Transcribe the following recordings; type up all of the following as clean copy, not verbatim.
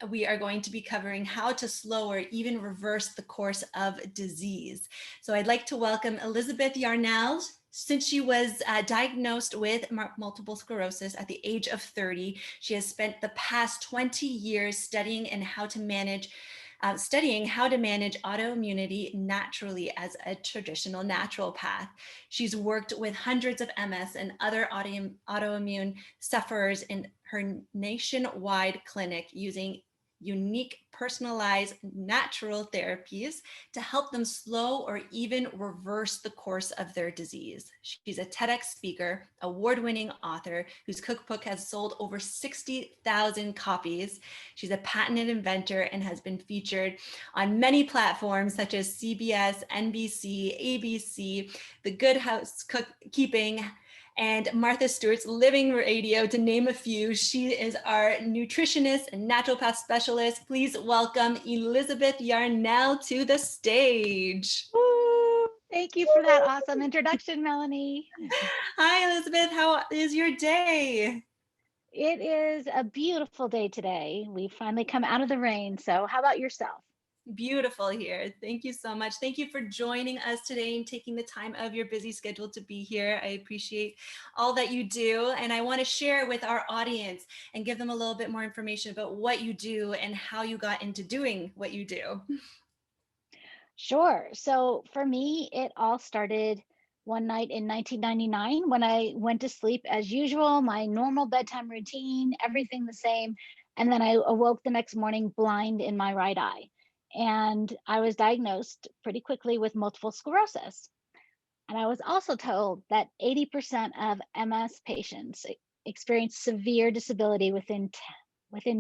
we are going to be covering how to slow or even reverse the course of disease. So I'd like to welcome Elizabeth Yarnell. Since she was diagnosed with multiple sclerosis at the age of 30, she has spent the past 20 years studying how to manage autoimmunity naturally as a traditional natural path. She's worked with hundreds of MS and other autoimmune sufferers in her nationwide clinic using unique, personalized, natural therapies to help them slow or even reverse the course of their disease. She's a TEDx speaker, award-winning author whose cookbook has sold over 60,000 copies. She's a patented inventor and has been featured on many platforms such as CBS, NBC, ABC, The Good Housekeeping, and Martha Stewart's Living Radio, to name a few. She is our nutritionist and naturopath specialist. Please welcome Elizabeth Yarnell to the stage. Ooh, thank you for that awesome introduction, Melanie. Hi, Elizabeth. How is your day? It is a beautiful day today. We've finally come out of the rain. So how about yourself? Beautiful here. Thank you so much. Thank you for joining us today and taking the time of your busy schedule to be here. I appreciate all that you do. And I want to share with our audience and give them a little bit more information about what you do and how you got into doing what you do. Sure. So for me, it all started one night in 1999 when I went to sleep as usual, my normal bedtime routine, everything the same. And then I awoke the next morning blind in my right eye. And I was diagnosed pretty quickly with multiple sclerosis. And I was also told that 80% of MS patients experience severe disability within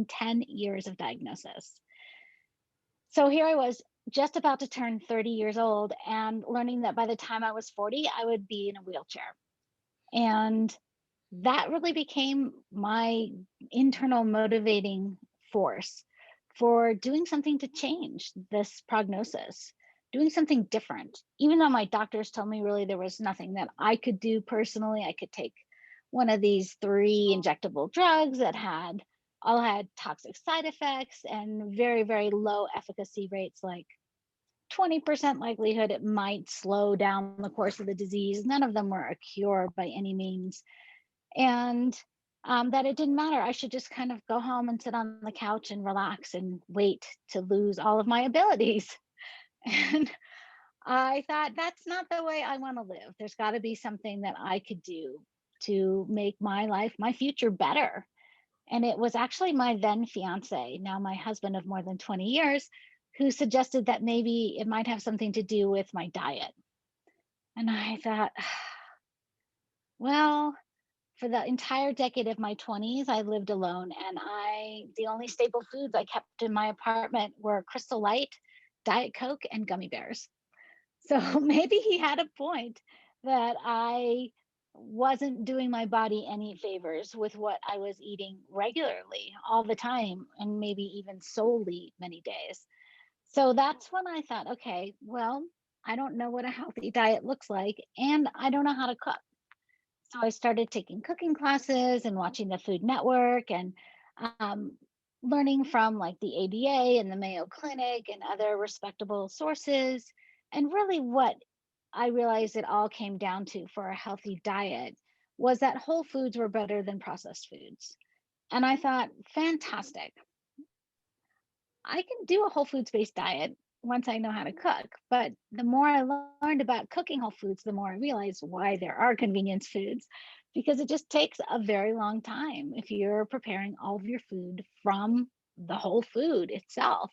10 years of diagnosis. So here I was just about to turn 30 years old and learning that by the time I was 40, I would be in a wheelchair. And that really became my internal motivating force for doing something to change this prognosis, doing something different. Even though my doctors told me really there was nothing that I could do personally, I could take one of these 3 injectable drugs that all had toxic side effects and very, very low efficacy rates, like 20% likelihood it might slow down the course of the disease. None of them were a cure by any means. And that it didn't matter. I should just kind of go home and sit on the couch and relax and wait to lose all of my abilities. And I thought, that's not the way I want to live. There's got to be something that I could do to make my life, my future better. And it was actually my then fiance, now my husband of more than 20 years, who suggested that maybe it might have something to do with my diet. And I thought, well, for the entire decade of my 20s, I lived alone, and the only staple foods I kept in my apartment were Crystal Light, Diet Coke, and gummy bears. So maybe he had a point that I wasn't doing my body any favors with what I was eating regularly all the time, and maybe even solely many days. So that's when I thought, okay, well, I don't know what a healthy diet looks like, and I don't know how to cook. So I started taking cooking classes and watching the Food Network and um, learning from like the ADA and the Mayo Clinic and other respectable sources. And really, what I realized it all came down to for a healthy diet was that whole foods were better than processed foods. And I thought, fantastic. I can do a whole foods based diet once I know how to cook. But the more I learned about cooking whole foods, the more I realized why there are convenience foods, because it just takes a very long time if you're preparing all of your food from the whole food itself.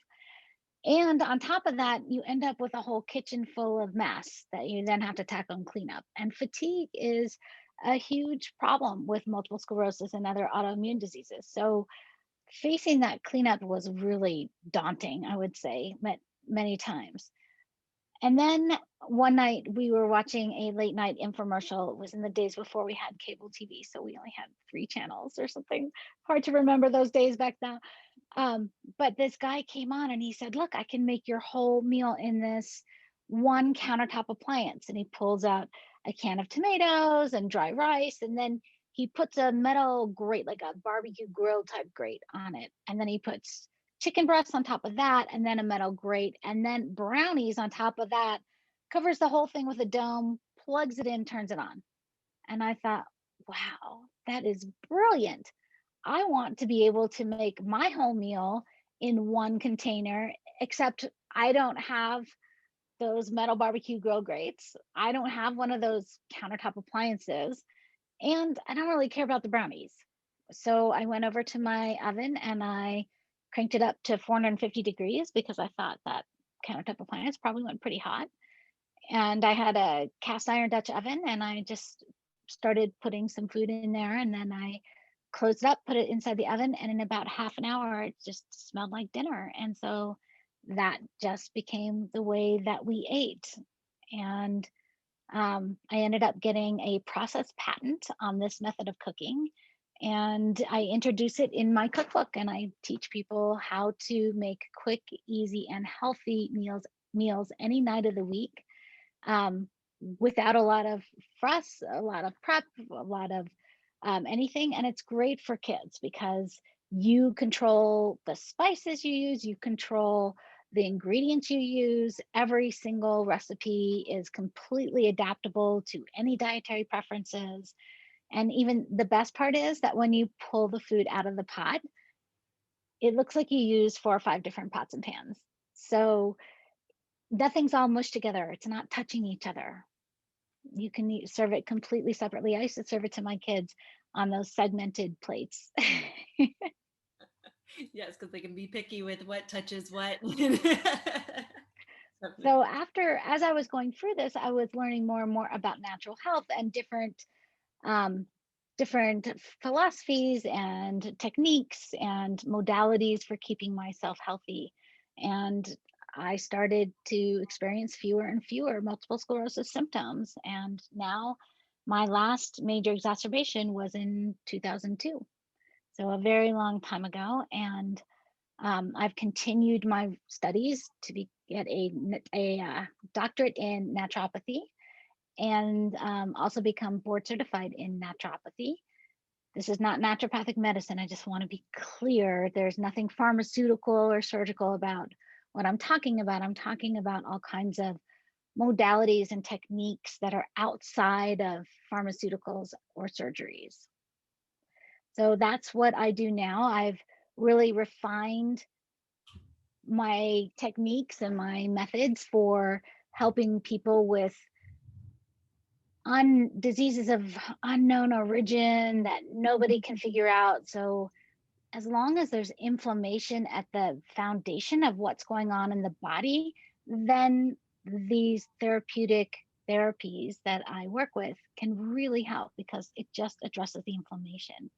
And on top of that, you end up with a whole kitchen full of mess that you then have to tackle and clean up. And fatigue is a huge problem with multiple sclerosis and other autoimmune diseases. So facing that cleanup was really daunting, I would say, many times. And then one night we were watching a late night infomercial. It was in the days before we had cable TV, so we only had 3 channels or something. Hard to remember those days back then. But this guy came on and he said, "Look, I can make your whole meal in this one countertop appliance." And he pulls out a can of tomatoes and dry rice, and then he puts a metal grate, like a barbecue grill type grate on it. And then he puts chicken breasts on top of that, and then a metal grate, and then brownies on top of that, covers the whole thing with a dome, plugs it in, turns it on. And I thought, wow, that is brilliant. I want to be able to make my whole meal in one container, except I don't have those metal barbecue grill grates. I don't have one of those countertop appliances, and I don't really care about the brownies. So I went over to my oven and I cranked it up to 450 degrees because I thought that countertop appliance probably went pretty hot. And I had a cast iron Dutch oven, and I just started putting some food in there, and then I closed it up, put it inside the oven, and in about half an hour it just smelled like dinner. And so that just became the way that we ate. And I ended up getting a process patent on this method of cooking, and I introduce it in my cookbook, and I teach people how to make quick, easy, and healthy meals any night of the week, um, without a lot of fuss, a lot of prep, a lot of anything. And it's great for kids because you control the spices you use, you control the ingredients you use. Every single recipe is completely adaptable to any dietary preferences. And even the best part is that when you pull the food out of the pot, it looks like you use 4 or 5 different pots and pans. So nothing's all mushed together. It's not touching each other. You can serve it completely separately. I used to serve it to my kids on those segmented plates. Yes, because they can be picky with what touches what. So as I was going through this, I was learning more and more about natural health and um, different philosophies and techniques and modalities for keeping myself healthy. And I started to experience fewer and fewer multiple sclerosis symptoms. And now my last major exacerbation was in 2002. So a very long time ago. And I've continued my studies to get a doctorate in naturopathy, and also become board certified in naturopathy. This is not naturopathic medicine. I just want to be clear. There's nothing pharmaceutical or surgical about what I'm talking about. I'm talking about all kinds of modalities and techniques that are outside of pharmaceuticals or surgeries. So that's what I do now. I've really refined my techniques and my methods for helping people with diseases of unknown origin that nobody can figure out. So as long as there's inflammation at the foundation of what's going on in the body, then these therapeutic therapies that I work with can really help because it just addresses the inflammation.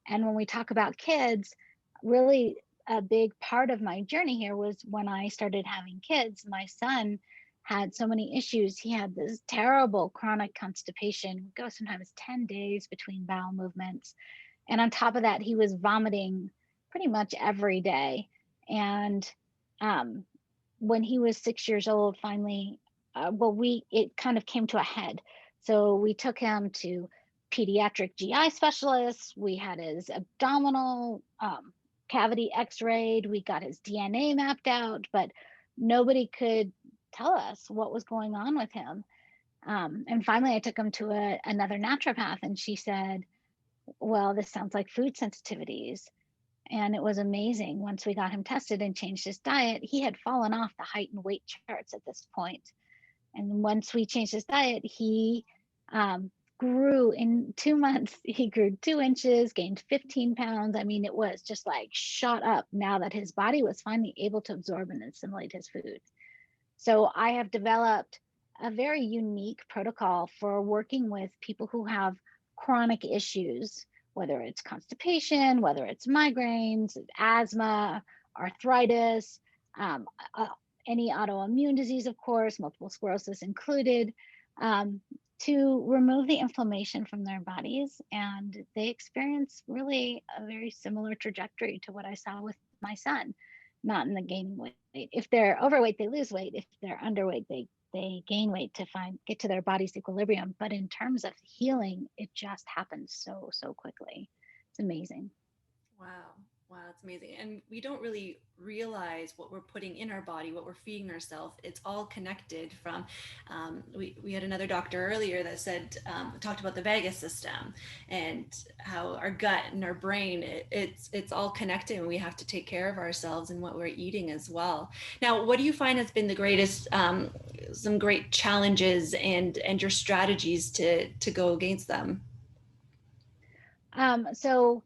And when we talk about kids, really a big part of my journey here was when I started having kids. My son had so many issues. He had this terrible chronic constipation, would go sometimes 10 days between bowel movements. And on top of that, he was vomiting pretty much every day. And um, when he was 6 years old, finally, it kind of came to a head. So we took him to pediatric GI specialists. We had his abdominal cavity x-rayed. We got his DNA mapped out, but nobody could tell us what was going on with him. And finally, I took him to another naturopath, and she said, well, this sounds like food sensitivities. And it was amazing. Once we got him tested and changed his diet, he had fallen off the height and weight charts at this point. And once we changed his diet, he grew in 2 months. He grew 2 inches, gained 15 pounds. I mean, it was just like shot up now that his body was finally able to absorb and assimilate his food. So I have developed a very unique protocol for working with people who have chronic issues, whether it's constipation, whether it's migraines, asthma, arthritis, um, uh, any autoimmune disease, of course, multiple sclerosis included, to remove the inflammation from their bodies. And they experience really a very similar trajectory to what I saw with my son, not in the gaining weight. If they're overweight, they lose weight. If they're underweight, they gain weight to get to their body's equilibrium. But in terms of healing, it just happens so quickly. It's amazing. Wow. Wow. That's amazing. And we don't really realize what we're putting in our body, what we're feeding ourselves. It's all connected from, we had another doctor earlier that said, talked about the vagus system and how our gut and our brain, it's all connected, and we have to take care of ourselves and what we're eating as well. Now, what do you find has been the greatest, some great challenges and your strategies to go against them? So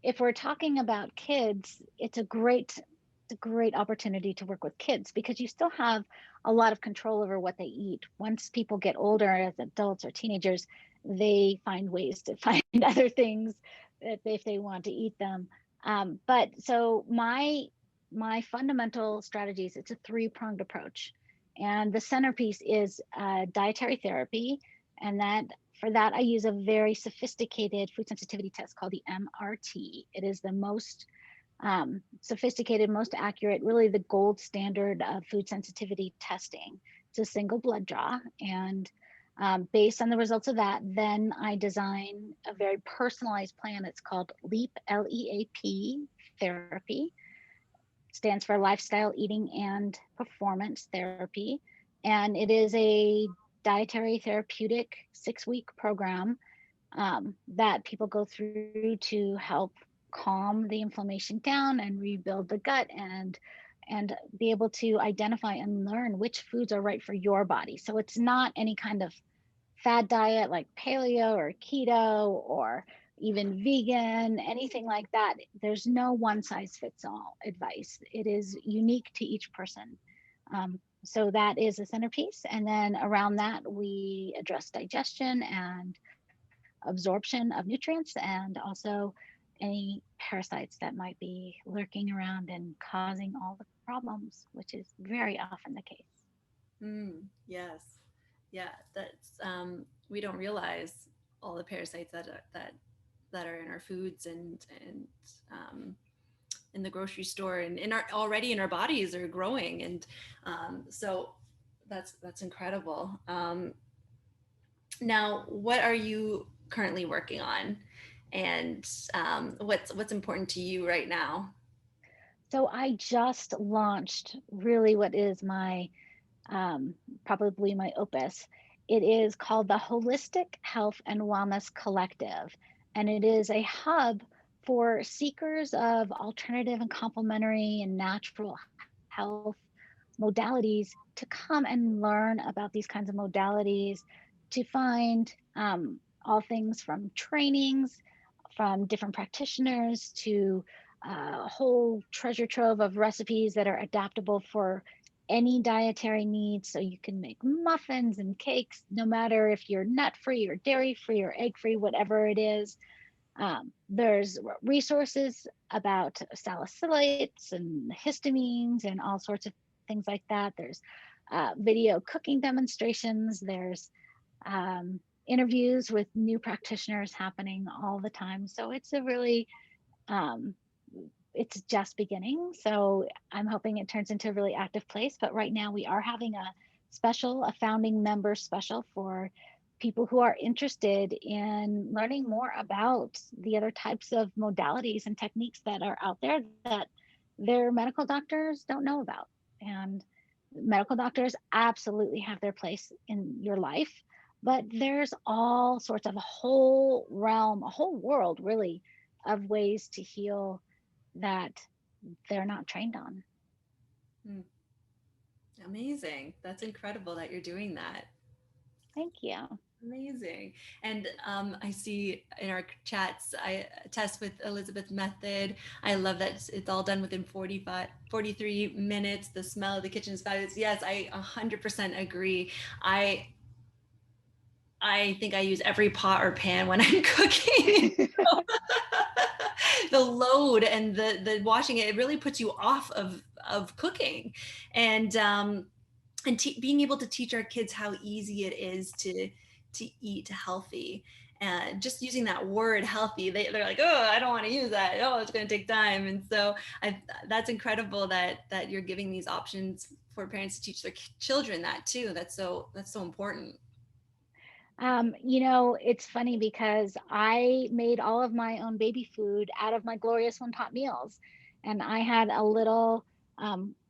if we're talking about kids, it's a great opportunity to work with kids because you still have a lot of control over what they eat. Once people get older as adults or teenagers, they find ways to find other things if they want to eat them. But so my fundamental strategies, it's a three-pronged approach. And the centerpiece is dietary therapy, and that for that, I use a very sophisticated food sensitivity test called the MRT. It is the most sophisticated, most accurate, really the gold standard of food sensitivity testing. It's a single blood draw. And based on the results of that, then I design a very personalized plan. It's called LEAP, LEAP therapy. Stands for Lifestyle Eating and Performance Therapy. And it is a dietary therapeutic 6-week program that people go through to help calm the inflammation down and rebuild the gut and be able to identify and learn which foods are right for your body. So it's not any kind of fad diet like paleo or keto or even vegan, anything like that. There's no one size fits all advice. It is unique to each person. So that is a centerpiece. And then around that, we address digestion and absorption of nutrients and also any parasites that might be lurking around and causing all the problems, which is very often the case. Yes. Yeah, that's we don't realize all the parasites that are in our foods and in the grocery store and in our already in our bodies are growing, and so that's incredible. Now, what are you currently working on, and what's important to you right now? So I just launched really what is my um, probably my opus. It is called the Holistic Health and Wellness Collective, and it is a hub for seekers of alternative and complementary and natural health modalities to come and learn about these kinds of modalities, to find all things from trainings from different practitioners to a whole treasure trove of recipes that are adaptable for any dietary needs. So you can make muffins and cakes, no matter if you're nut free or dairy free or egg free, whatever it is. There's resources about salicylates and histamines and all sorts of things like that. There's video cooking demonstrations. There's interviews with new practitioners happening all the time. So it's a really um, it's just beginning. So I'm hoping it turns into a really active place. But right now we are having a founding member special for people who are interested in learning more about the other types of modalities and techniques that are out there that their medical doctors don't know about. And medical doctors absolutely have their place in your life, but there's all sorts of a whole realm, a whole world really of ways to heal that they're not trained on. Hmm. Amazing. That's incredible that you're doing that. Thank you. Amazing. And I see in our chats, I test with Elizabeth method. I love that it's all done within 43 minutes. The smell of the kitchen is fabulous. Yes, I 100% agree. I think I use every pot or pan when I'm cooking. The load and the washing it really puts you off of cooking, and being able to teach our kids how easy it is to eat healthy. And just using that word healthy, they're like, oh, I don't want to use that. Oh, it's going to take time. And so that's incredible that you're giving these options for parents to teach their children that too. That's so important. It's funny because I made all of my own baby food out of my Glorious One Pot meals. And I had a little,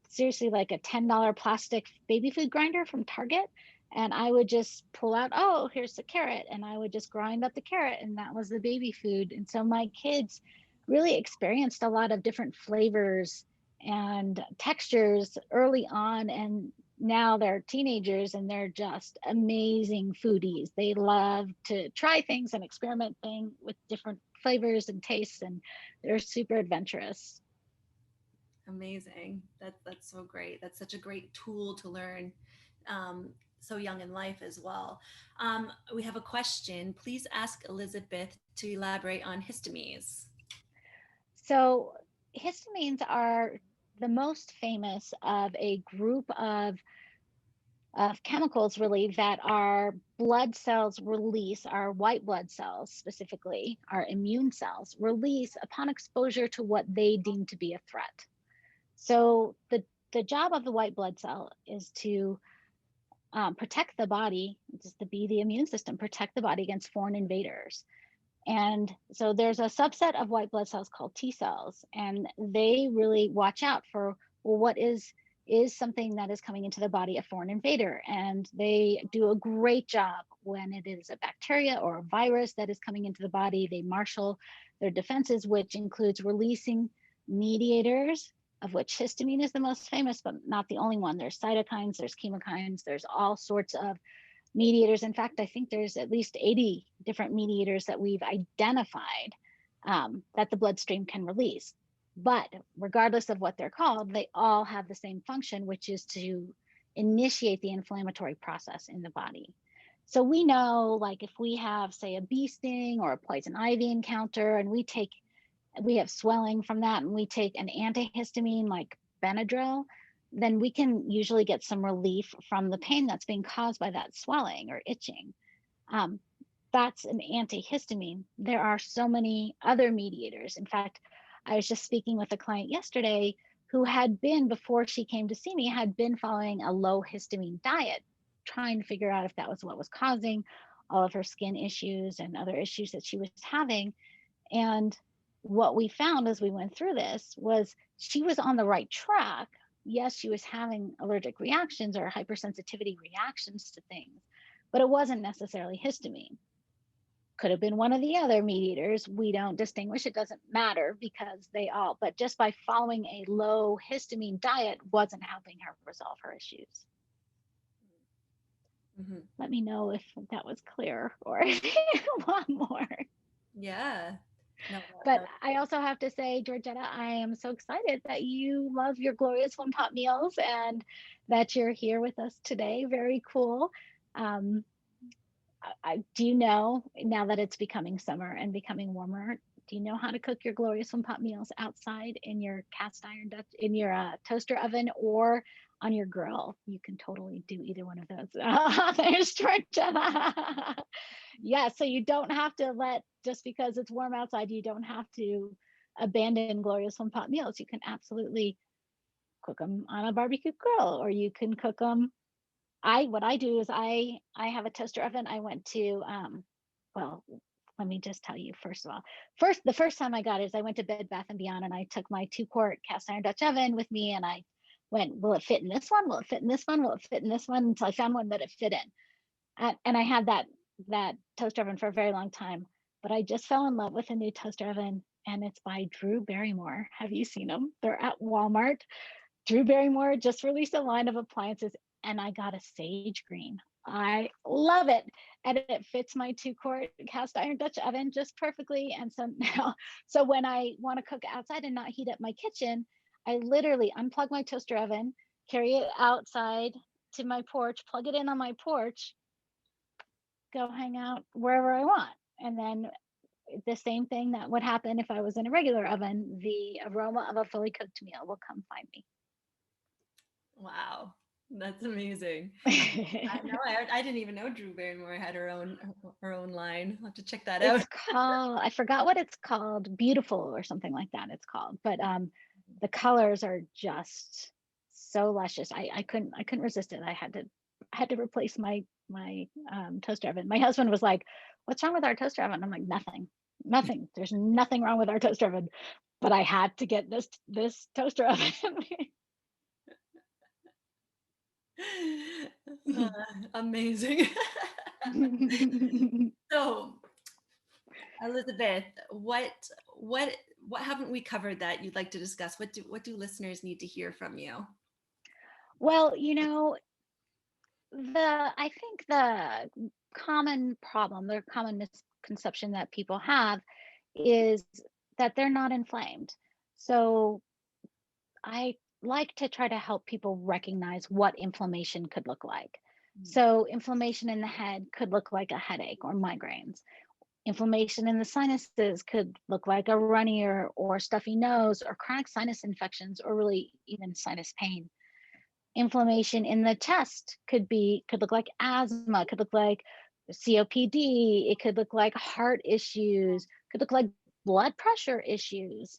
seriously, like a $10 plastic baby food grinder from Target. And I would just pull out, oh, here's the carrot. And I would just grind up the carrot, and that was the baby food. And so my kids really experienced a lot of different flavors and textures early on. And now they're teenagers and they're just amazing foodies. They love to try things and experiment things with different flavors and tastes, and they're super adventurous. Amazing. That's so great. That's such a great tool to learn so young in life as well. We have a question. Please ask Elizabeth to elaborate on histamines. So histamines are the most famous of a group of chemicals really that our blood cells release, our white blood cells specifically, our immune cells release upon exposure to what they deem to be a threat. So the job of the white blood cell is to protect the body, just to be the immune system, protect the body against foreign invaders. And so there's a subset of white blood cells called T cells, and they really watch out for, well, what is something that is coming into the body a foreign invader. And they do a great job when it is a bacteria or a virus that is coming into the body. They marshal their defenses, which includes releasing mediators, of which histamine is the most famous, but not the only one. There's cytokines, there's chemokines, there's all sorts of mediators. In fact, I think there's at least 80 different mediators that we've identified that the bloodstream can release. But regardless of what they're called, they all have the same function, which is to initiate the inflammatory process in the body. So we know, like, if we have, say, a bee sting or a poison ivy encounter, and we have swelling from that, and we take an antihistamine like Benadryl, then we can usually get some relief from the pain that's being caused by that swelling or itching. That's an antihistamine. There are so many other mediators. In fact, I was just speaking with a client yesterday who had been, before she came to see me, had been following a low histamine diet, trying to figure out if that was what was causing all of her skin issues and other issues that she was having. And what we found as we went through this was she was on the right track. Yes, she was having allergic reactions or hypersensitivity reactions to things, but it wasn't necessarily histamine. Could have been one of the other mediators. We don't distinguish. It doesn't matter because they all, but just by following a low histamine diet wasn't helping her resolve her issues. Mm-hmm. Let me know if that was clear or if you want more. Yeah. No, But I also have to say, Georgetta, I am so excited that you love your glorious one pot meals and that you're here with us today. Very cool. I do you know, now that it's becoming summer and becoming warmer, do you know how to cook your glorious one pot meals outside in your cast iron Dutch, in your toaster oven, or on your grill? You can totally do either one of those. There's Georgetta. Yeah, so you don't have to just because it's warm outside, you don't have to abandon glorious one pot meals. You can absolutely cook them on a barbecue grill, or you can cook them. What I do is I have a toaster oven. I went to well, let me just tell you, first of all, the first time I got it is I went to Bed Bath and Beyond, and I took my 2-quart cast iron Dutch oven with me, and I went, will it fit in this one? Will it fit in this one? Will it fit in this one? Until I found one that it fit in. And I had that toaster oven for a very long time, but I just fell in love with a new toaster oven, and it's by Drew Barrymore. Have you seen them? They're at Walmart. Drew Barrymore just released a line of appliances, and I got a sage green. I love it. And it fits my 2-quart cast iron Dutch oven just perfectly. And so now, so when I want to cook outside and not heat up my kitchen, I literally unplug my toaster oven, carry it outside to my porch, plug it in on my porch, go hang out wherever I want. And then the same thing that would happen if I was in a regular oven, the aroma of a fully cooked meal will come find me. wow. That's amazing. I know. I didn't even know Drew Barrymore had her own line. I'll have to check that out. It's called, I forgot what it's called, Beautiful or something like that it's called. But the colors are just so luscious. I couldn't resist it. I had to replace my toaster oven. My husband was like, "What's wrong with our toaster oven?" I'm like, "Nothing. There's nothing wrong with our toaster oven." but I had to get this toaster oven. Uh, amazing. So, Elizabeth, what what haven't we covered that you'd like to discuss? What do listeners need to hear from you? Well, I think the common problem, the common misconception that people have is that they're not inflamed. So I like to try to help people recognize what inflammation could look like. Mm. So, inflammation in the head could look like a headache or migraines. Inflammation in the sinuses could look like a runny or stuffy nose or chronic sinus infections or really even sinus pain. Inflammation in the chest could look like asthma, could look like COPD, it could look like heart issues, could look like blood pressure issues.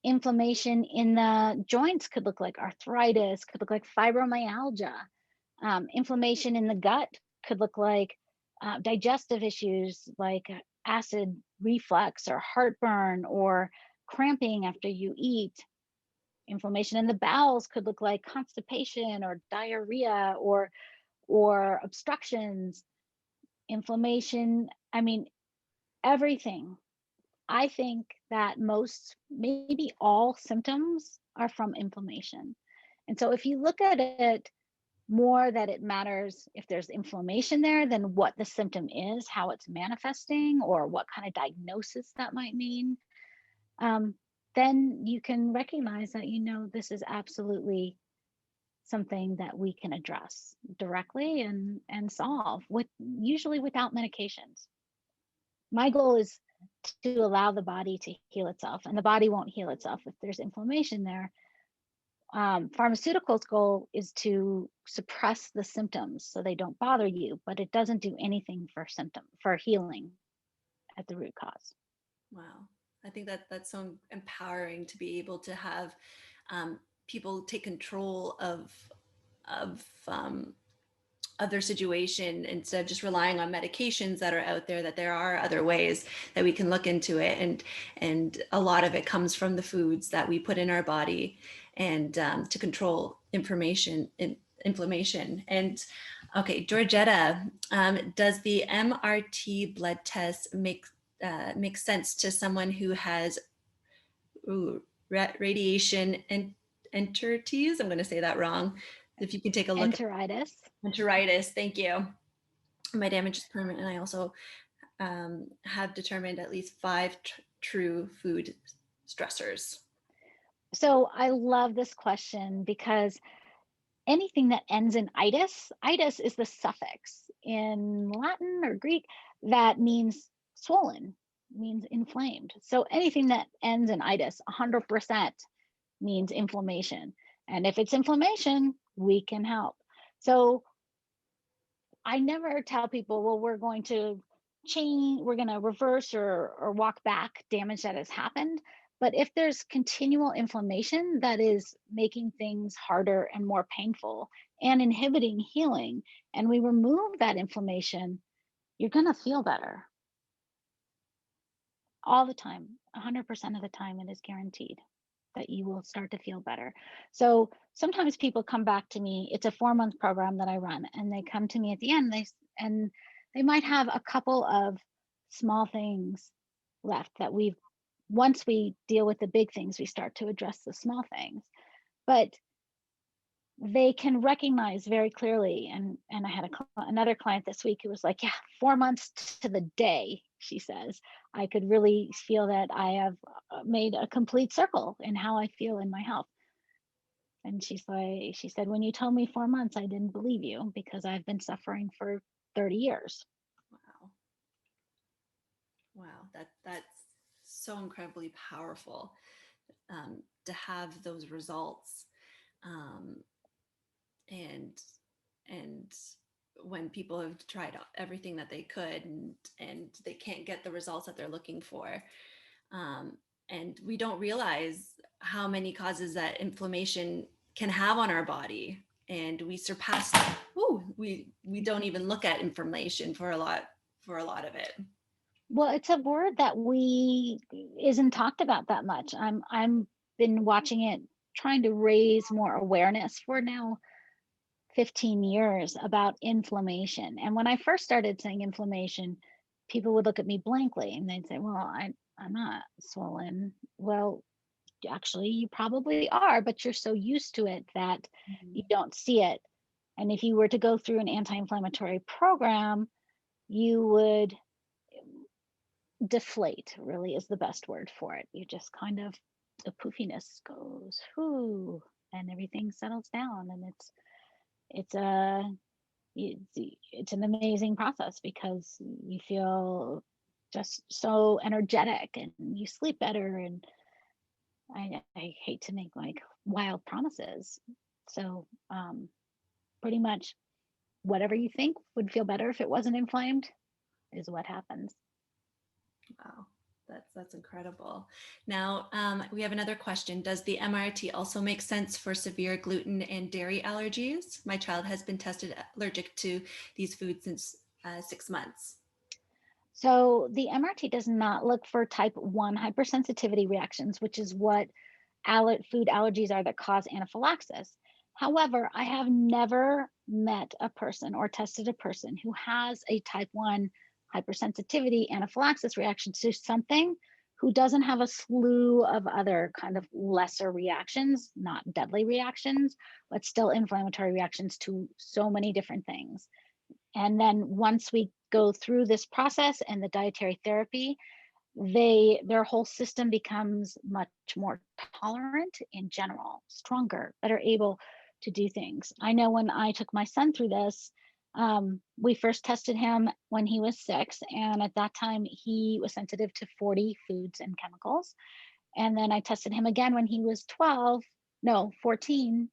Inflammation in the joints could look like arthritis, could look like fibromyalgia. Inflammation in the gut could look like digestive issues like acid reflux or heartburn or cramping after you eat. Inflammation in the bowels could look like constipation or diarrhea or obstructions. Inflammation, I mean, everything. I think that most, maybe all symptoms are from inflammation. And so if you look at it more that it matters if there's inflammation there than what the symptom is, how it's manifesting, or what kind of diagnosis that might mean, um, then you can recognize that, this is absolutely something that we can address directly and solve with usually without medications. My goal is to allow the body to heal itself, and the body won't heal itself if there's inflammation there. Pharmaceuticals' goal is to suppress the symptoms so they don't bother you, but it doesn't do anything for healing at the root cause. Wow. I think that that's so empowering to be able to have people take control of of their situation instead of just relying on medications that are out there, that there are other ways that we can look into it. And a lot of it comes from the foods that we put in our body, and to control inflammation. And okay, Georgetta, does the MRT blood test make sense to someone who has radiation and enteritis? I'm going to say that wrong. If you can take a look at Enteritis. enteritis, thank you. My damage is permanent, and I also have determined at least five true food stressors. So I love this question because anything that ends in itis is the suffix in Latin or Greek that means swollen, means inflamed. So anything that ends in itis, 100% means inflammation. And if it's inflammation, we can help. So I never tell people, well, we're going to reverse or walk back damage that has happened. But if there's continual inflammation that is making things harder and more painful and inhibiting healing, and we remove that inflammation, you're going to feel better all the time. 100% of the time, it is guaranteed that you will start to feel better. So sometimes people come back to me. It's a 4-month program that I run, and they come to me at the end. They might have a couple of small things left that once we deal with the big things, we start to address the small things. But they can recognize very clearly. And I had another client this week who was like, yeah, 4 months to the day, she says, I could really feel that I have made a complete circle in how I feel in my health. And she said, when you told me 4 months, I didn't believe you because I've been suffering for 30 years. Wow. Wow. That's so incredibly powerful, to have those results. Um, and and when people have tried everything that they could, and they can't get the results that they're looking for, um, and we don't realize how many causes that inflammation can have on our body, and we surpass we don't even look at inflammation for a lot of it. Well, it's a word that we isn't talked about that much. I'm been watching it, trying to raise more awareness for now 15 years about inflammation. And when I first started saying inflammation, people would look at me blankly and they'd say, "Well, I'm not swollen." Well, actually, you probably are, but you're so used to it that you Mhm. don't see it. And if you were to go through an anti-inflammatory program, you would deflate, really is the best word for it. You just kind of, the poofiness goes, whoo, and everything settles down. And it's a, it's an amazing process because you feel just so energetic and you sleep better. And I hate to make like wild promises. So pretty much whatever you think would feel better if it wasn't inflamed is what happens. Wow, that's incredible. Now, we have another question. Does the MRT also make sense for severe gluten and dairy allergies? My child has been tested allergic to these foods since 6 months. So the MRT does not look for type 1 hypersensitivity reactions, which is what food allergies are that cause anaphylaxis. However, I have never met a person or tested a person who has a type 1 hypersensitivity anaphylaxis reaction to something who doesn't have a slew of other kind of lesser reactions, not deadly reactions, but still inflammatory reactions to so many different things. And then once we go through this process and the dietary therapy, their whole system becomes much more tolerant in general, stronger, better able to do things. I know when I took my son through this, we first tested him when he was 6, and at that time he was sensitive to 40 foods and chemicals. And then I tested him again when he was 12, no, 14,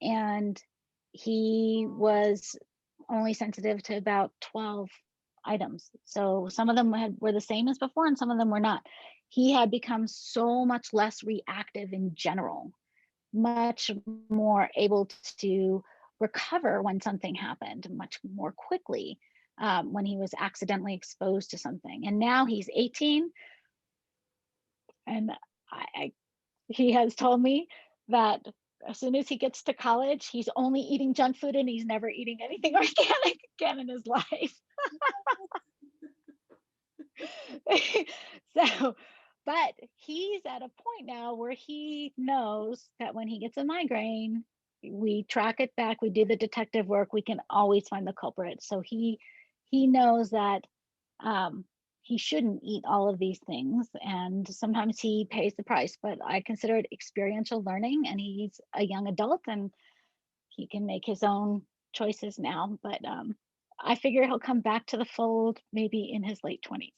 and he was only sensitive to about 12 items. So some of them were the same as before, and some of them were not. He had become so much less reactive in general, much more able to recover when something happened much more quickly, when he was accidentally exposed to something. And now he's 18, and I he has told me that as soon as he gets to college, he's only eating junk food and he's never eating anything organic again in his life. So, but he's at a point now where he knows that when he gets a migraine, we track it back, we do the detective work, we can always find the culprit. So he knows that he shouldn't eat all of these things, and sometimes he pays the price. But I consider it experiential learning, and he's a young adult and he can make his own choices now. But I figure he'll come back to the fold maybe in his late 20s.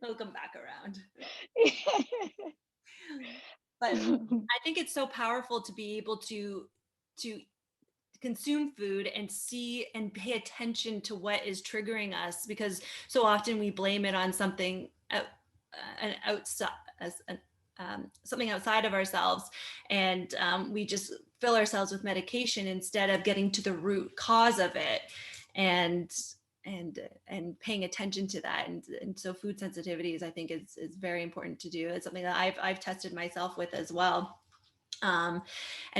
He'll come back around. But I think it's so powerful to be able to consume food and see and pay attention to what is triggering us, because so often we blame it on something outside, as something outside of ourselves, and we just fill ourselves with medication instead of getting to the root cause of it, and and paying attention to that. And so food sensitivities, I think, is very important to do. It's something that I've tested myself with as well, and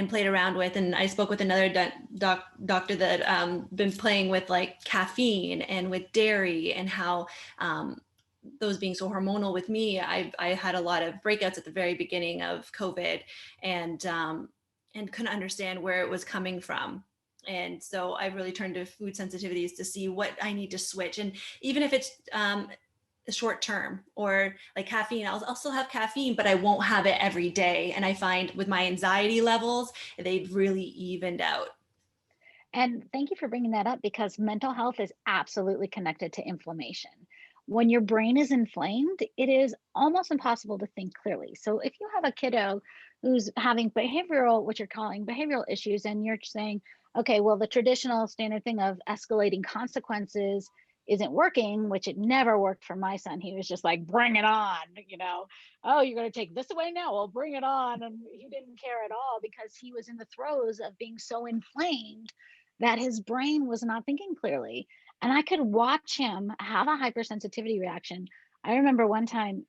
played around with. And I spoke with another doctor that been playing with like caffeine and with dairy, and how those being so hormonal with me, I had a lot of breakouts at the very beginning of COVID, and couldn't understand where it was coming from. And so I really turned to food sensitivities to see what I need to switch. And even if it's short term, or like caffeine, I'll still have caffeine, but I won't have it every day. And I find with my anxiety levels, they've really evened out. And thank you for bringing that up because mental health is absolutely connected to inflammation. When your brain is inflamed, it is almost impossible to think clearly. So if you have a kiddo who's having behavioral, what you're calling behavioral issues, and you're saying, okay, well, the traditional standard thing of escalating consequences isn't working, which it never worked for my son. He was just like, bring it on, oh, you're going to take this away now? Well, bring it on. And he didn't care at all because he was in the throes of being so inflamed that his brain was not thinking clearly. And I could watch him have a hypersensitivity reaction. I remember one time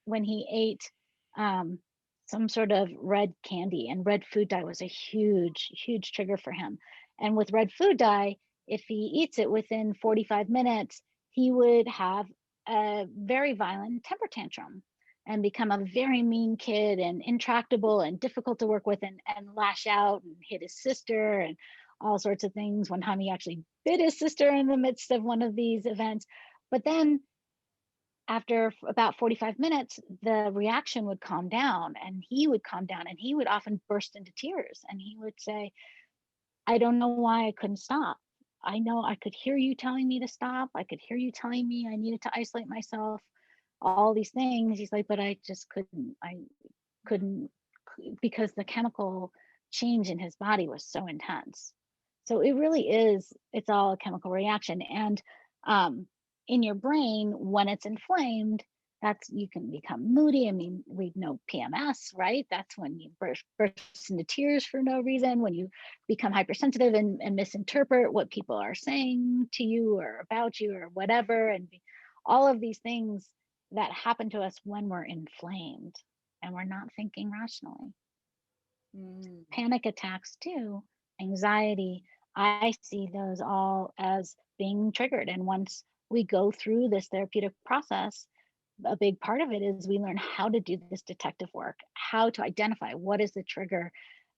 when he ate um, some sort of red candy, and red food dye was a huge, huge trigger for him. And with red food dye, if he eats it within 45 minutes, he would have a very violent temper tantrum and become a very mean kid and intractable and difficult to work with, and lash out and hit his sister and all sorts of things. One time he actually bit his sister in the midst of one of these events. But then after about 45 minutes, the reaction would calm down and he would calm down, and he would often burst into tears and he would say, I don't know why I couldn't stop. I know I could hear you telling me to stop. I could hear you telling me I needed to isolate myself, all these things. He's like, but I just couldn't. I couldn't, because the chemical change in his body was so intense. So it really is, it's all a chemical reaction. And in your brain, when it's inflamed, that's, you can become moody. I mean, we know PMS, right? That's when you burst into tears for no reason, when you become hypersensitive and misinterpret what people are saying to you or about you or whatever. And all of these things that happen to us when we're inflamed and we're not thinking rationally. Mm. Panic attacks too, anxiety, I see those all as being triggered. And once we go through this therapeutic process, a big part of it is we learn how to do this detective work, how to identify what is the trigger.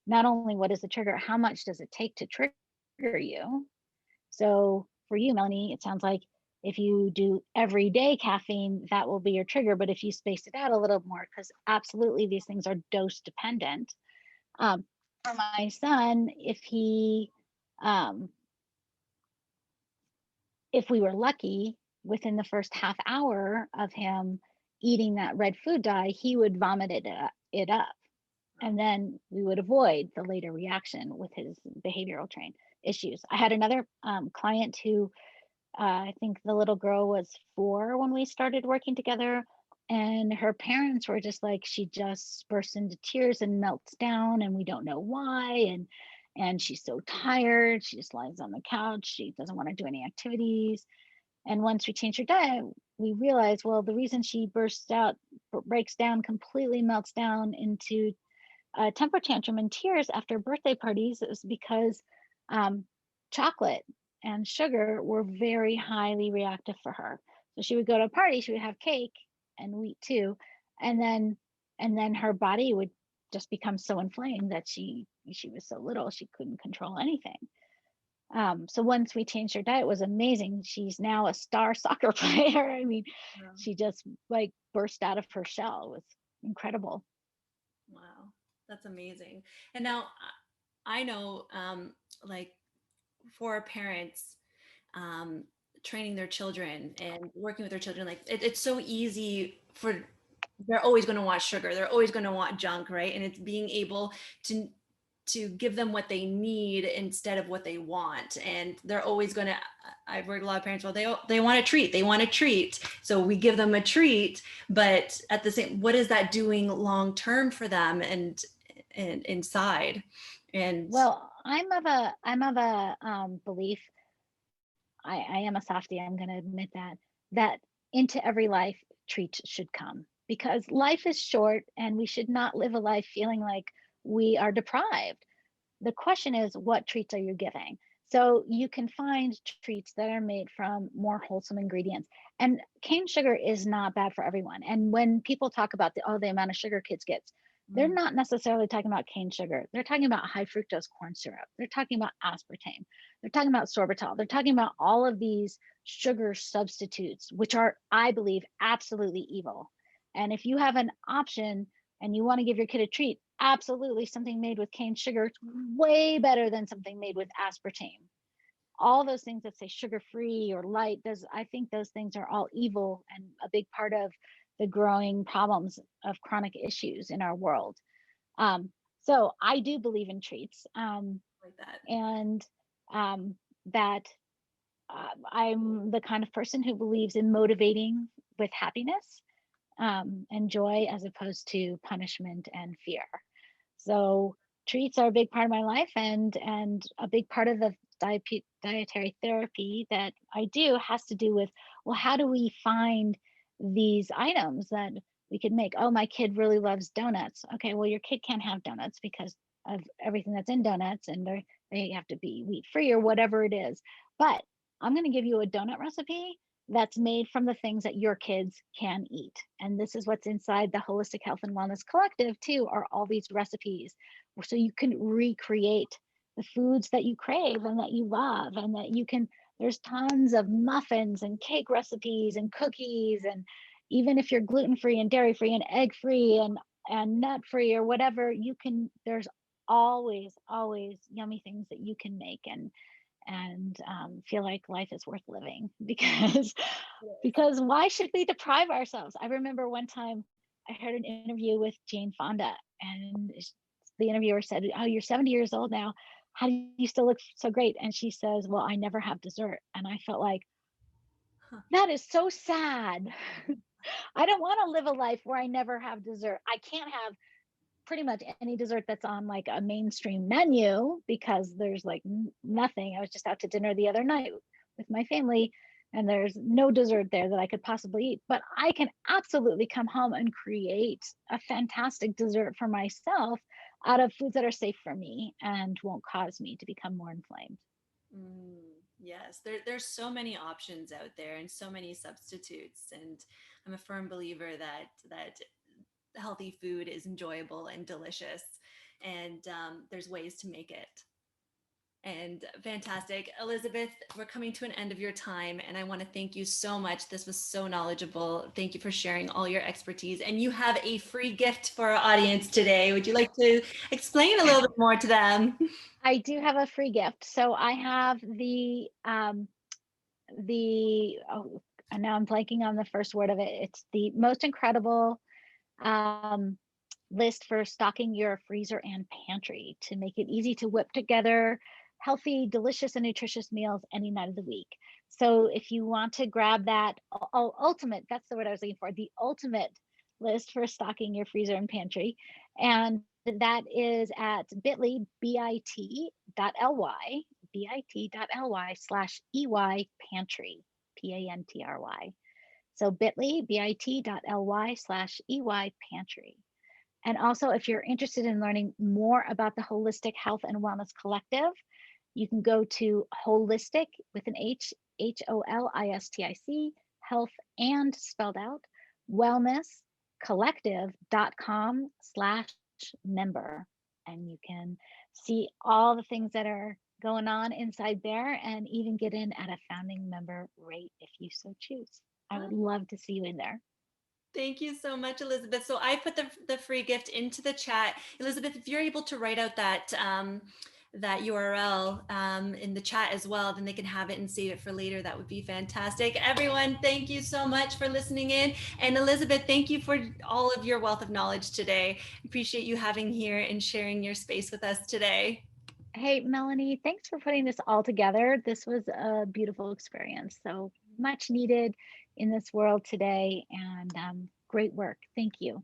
Not only what is the trigger, how much does it take to trigger you? So for you, Melanie, it sounds like if you do everyday caffeine, that will be your trigger. But if you space it out a little more, because absolutely these things are dose dependent. For my son, um, if we were lucky, within the first half hour of him eating that red food dye, he would vomit it up. And then we would avoid the later reaction with his behavioral train issues. I had another client who, I think the little girl was 4 when we started working together. And her parents were just like, she just bursts into tears and melts down, and we don't know why. And she's so tired. She just lies on the couch. She doesn't want to do any activities. And once we changed her diet, we realized, well, the reason she bursts out, breaks down completely, melts down into a temper tantrum and tears after birthday parties is because chocolate and sugar were very highly reactive for her. So she would go to a party, she would have cake and wheat too, and then her body would just become so inflamed that she was so little she couldn't control anything. So once we changed her diet, it was amazing. She's now a star soccer player. I mean, Wow. she just like burst out of her shell. It was incredible. Wow. That's amazing. And now I know, like for parents, um, training their children and working with their children, like it's so easy for, they're always going to want sugar. They're always going to want junk, right? And it's being able to give them what they need instead of what they want. And they're always going to, I've heard a lot of parents, well, they want a treat. They want a treat. So we give them a treat, but at the same, what is that doing long term for them and inside? And Well, I'm of a belief. I am a softie. I'm going to admit that into every life treats should come, because life is short and we should not live a life feeling like we are deprived. The question is, what treats are you giving? So you can find treats that are made from more wholesome ingredients. And cane sugar is not bad for everyone. And when people talk about the amount of sugar kids get, they're mm, not necessarily talking about cane sugar. They're talking about high fructose corn syrup. They're talking about aspartame. They're talking about sorbitol. They're talking about all of these sugar substitutes, which are, I believe, absolutely evil. And if you have an option and you want to give your kid a treat, absolutely something made with cane sugar is way better than something made with aspartame. All those things that say sugar free or light, those, I think those things are all evil and a big part of the growing problems of chronic issues in our world. So I do believe in treats, like that. and um, that I'm the kind of person who believes in motivating with happiness and joy, as opposed to punishment and fear. So treats are a big part of my life, and a big part of the dietary therapy that I do has to do with, well, how do we find these items that we could make? Oh, my kid really loves donuts. Okay, well, your kid can't have donuts because of everything that's in donuts, and they have to be wheat free or whatever it is. But I'm going to give you a donut recipe that's made from the things that your kids can eat. And this is what's inside the Holistic Health and Wellness Collective, too, are all these recipes. So you can recreate the foods that you crave and that you love, and that you can, there's tons of muffins and cake recipes and cookies. And even if you're gluten free and dairy free and egg free and nut free or whatever, you can, there's always yummy things that you can make and feel like life is worth living because why should we deprive ourselves? I remember one time I heard an interview with Jane Fonda, and the interviewer said, "Oh, you're 70 years old now. How do you still look so great?" And she says, "Well, I never have dessert." And I felt like, Huh. that is so sad. I don't want to live a life where I never have dessert. I can't have pretty much any dessert that's on like a mainstream menu because there's like nothing. I was just out to dinner the other night with my family, and there's no dessert there that I could possibly eat. But I can absolutely come home and create a fantastic dessert for myself out of foods that are safe for me and won't cause me to become more inflamed. Mm, yes, there's so many options out there and so many substitutes. And I'm a firm believer that healthy food is enjoyable and delicious, and there's ways to make it. And fantastic. Elizabeth, we're coming to an end of your time, and I want to thank you so much. This was so knowledgeable. Thank you for sharing all your expertise. And you have a free gift for our audience today. Would you like to explain a little bit more to them? I do have a free gift. So I have the oh, and now I'm blanking on the first word of it. It's the most incredible um, list for stocking your freezer and pantry to make it easy to whip together healthy, delicious, and nutritious meals any night of the week. So if you want to grab that ultimate, that's the word I was looking for, the ultimate list for stocking your freezer and pantry. And that is at bit.ly, bit.ly/EY pantry, PANTRY. So bit.ly/EY pantry. And also, if you're interested in learning more about the Holistic Health and Wellness Collective, you can go to holistic with an HOLISTIC, health and spelled out, wellness collective.com/member. And you can see all the things that are going on inside there and even get in at a founding member rate if you so choose. I would love to see you in there. Thank you so much, Elizabeth. So I put the free gift into the chat. Elizabeth, if you're able to write out that URL in the chat as well, then they can have it and save it for later. That would be fantastic. Everyone, thank you so much for listening in. And Elizabeth, thank you for all of your wealth of knowledge today. Appreciate you having here and sharing your space with us today. Hey, Melanie, thanks for putting this all together. This was a beautiful experience. So much needed in this world today, and great work. Thank you.